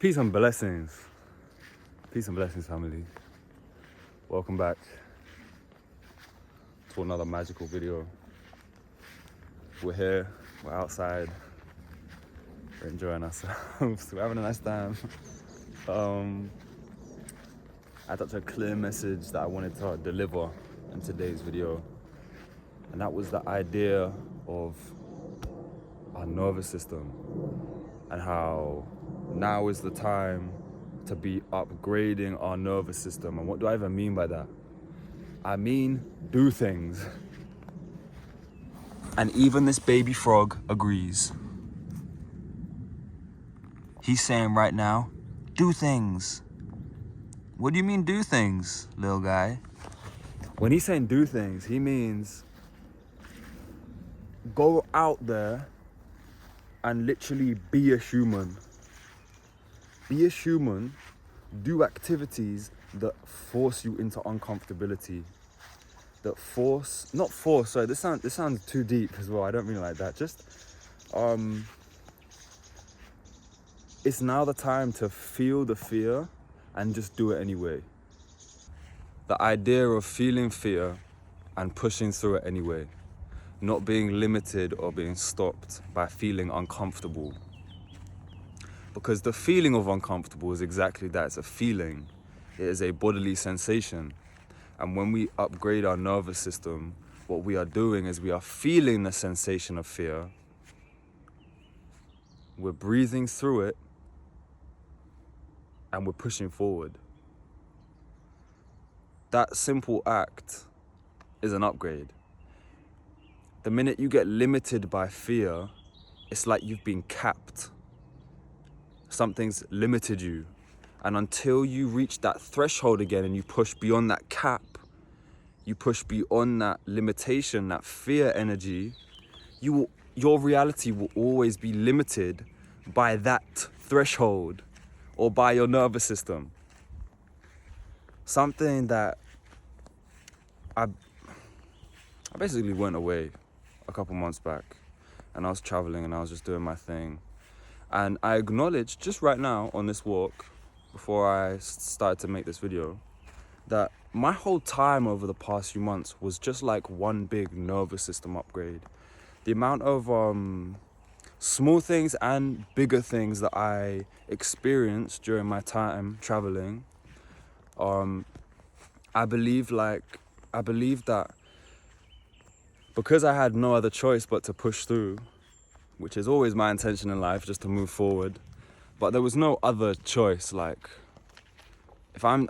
Peace and blessings. Peace and blessings, family. Welcome back to another magical video. We're here, we're outside, we're enjoying ourselves, we're having a nice time. I had such a clear message that I wanted to deliver in today's video, and that was the idea of our nervous system and how now is the time to be upgrading our nervous system. And what do I even mean by that? I mean, do things. And even this baby frog agrees. He's saying right now, do things. What do you mean do things, little guy? When he's saying do things, he means go out there and literally be a human. Be a human, do activities that force you into uncomfortability. That force, not force, sorry, this sounds too deep as well, I don't mean it like that. Just, it's now the time to feel the fear and just do it anyway. The idea of feeling fear and pushing through it anyway. Not being limited or being stopped by feeling uncomfortable. Because the feeling of uncomfortable is exactly that, it's a feeling. It is a bodily sensation. And when we upgrade our nervous system, what we are doing is we are feeling the sensation of fear. We're breathing through it and we're pushing forward. That simple act is an upgrade. The minute you get limited by fear, it's like you've been capped. Something's limited you. And until you reach that threshold again and you push beyond that cap, you push beyond that limitation, that fear energy, your reality will always be limited by that threshold or by your nervous system. Something that I basically went away a couple months back and I was traveling and I was just doing my thing. And I acknowledged just right now on this walk, before I started to make this video, that my whole time over the past few months was just like one big nervous system upgrade. The amount of small things and bigger things that I experienced during my time traveling, I believe that because I had no other choice but to push through, which is always my intention in life, just to move forward. But there was no other choice. Like, if I've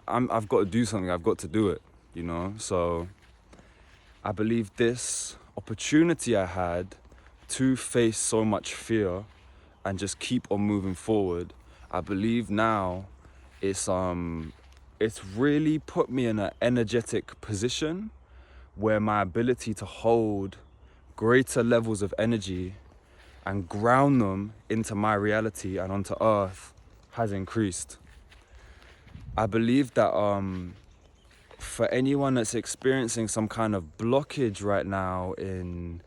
got to do something, I've got to do it, you know? So I believe this opportunity I had to face so much fear and just keep on moving forward, I believe now it's really put me in an energetic position where my ability to hold greater levels of energy and ground them into my reality and onto earth has increased. I believe that for anyone that's experiencing some kind of blockage right now in,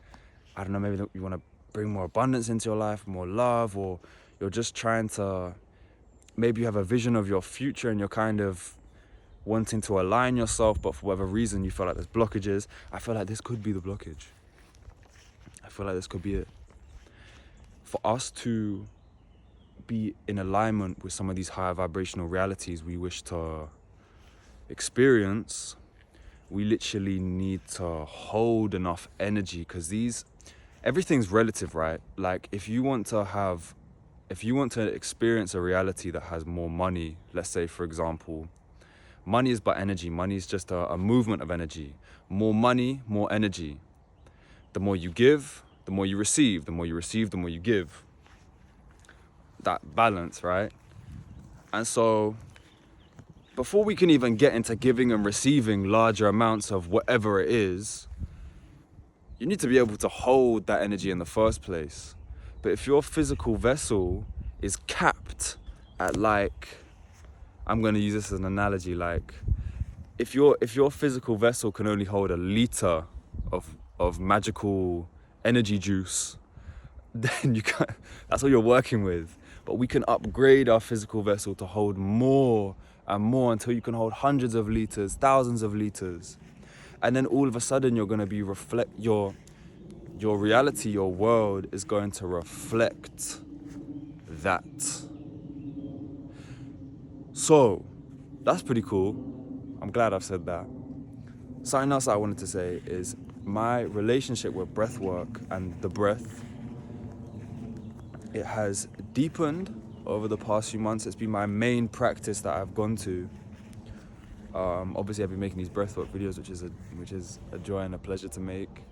I don't know, maybe you want to bring more abundance into your life, more love, or you're just trying to, maybe you have a vision of your future and you're kind of wanting to align yourself, but for whatever reason you feel like there's blockages. I feel like this could be the blockage. I feel like this could be it. For us to be in alignment with some of these higher vibrational realities we wish to experience, we literally need to hold enough energy, because everything's relative, right? Like if you want to experience a reality that has more money, let's say for example, money is but energy. Money is just a movement of energy. More money, more energy. The more you give, the more you receive. The more you receive, the more you give. That balance, right? And so before we can even get into giving and receiving larger amounts of whatever it is, you need to be able to hold that energy in the first place. But if your physical vessel is capped at, like, I'm going to use this as an analogy, like if your physical vessel can only hold a liter of magical energy juice, then you can't, that's what you're working with. but we can upgrade our physical vessel to hold more and more until you can hold hundreds of liters, thousands of liters. And then all of a sudden you're going to be your reality, your world is going to reflect that. So that's pretty cool. I'm glad I've said that. Something else I wanted to say is my relationship with breath work and the breath, it has deepened over the past few months. It's been my main practice that I've gone to. Obviously I've been making these breathwork videos, which is a joy and a pleasure to make.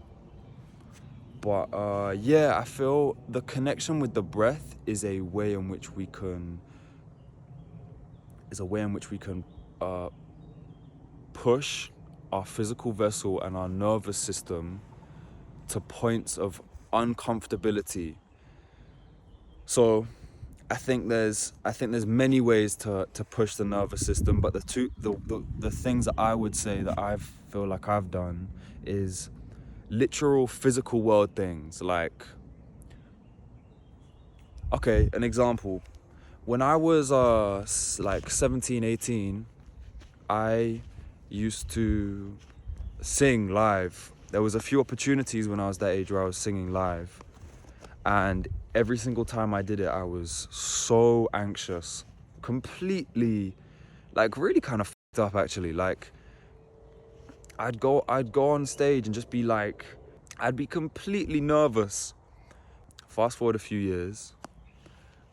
But I feel the connection with the breath is a way in which we can push our physical vessel and our nervous system to points of uncomfortability. So I think there's many ways to push the nervous system, but the things that I would say that I feel like I've done is literal physical world things. Like, okay, an example. When I was like 17, 18, I used to sing live. There was a few opportunities when I was that age where I was singing live, and every single time I did it, I was so anxious, completely, like really kind of fucked up actually. Like I'd go on stage and just be like, I'd be completely nervous. Fast forward a few years,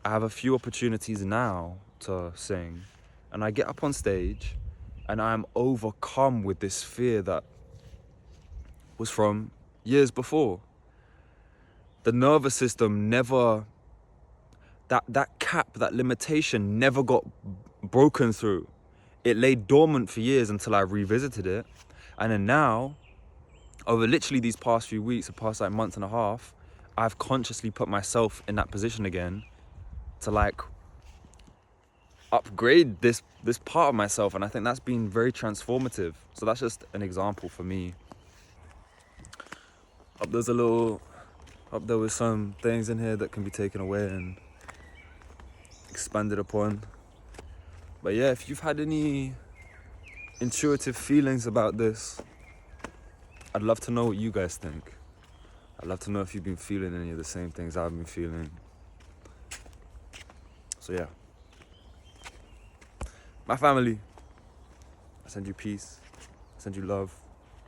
I have a few opportunities now to sing, and I get up on stage and I'm overcome with this fear that was from years before. The nervous system never, that cap, that limitation never got broken through. It lay dormant for years until I revisited it. And then now, over literally these past few weeks, the past like month and a half, I've consciously put myself in that position again to like upgrade this part of myself. And I think that's been very transformative. So that's just an example for me. Hope there was some things in here that can be taken away and expanded upon. But yeah, if you've had any intuitive feelings about this, I'd love to know what you guys think. I'd love to know if you've been feeling any of the same things I've been feeling. So yeah. My family, I send you peace, I send you love,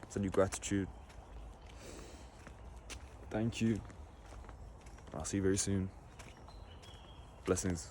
I send you gratitude. Thank you. I'll see you very soon. Blessings.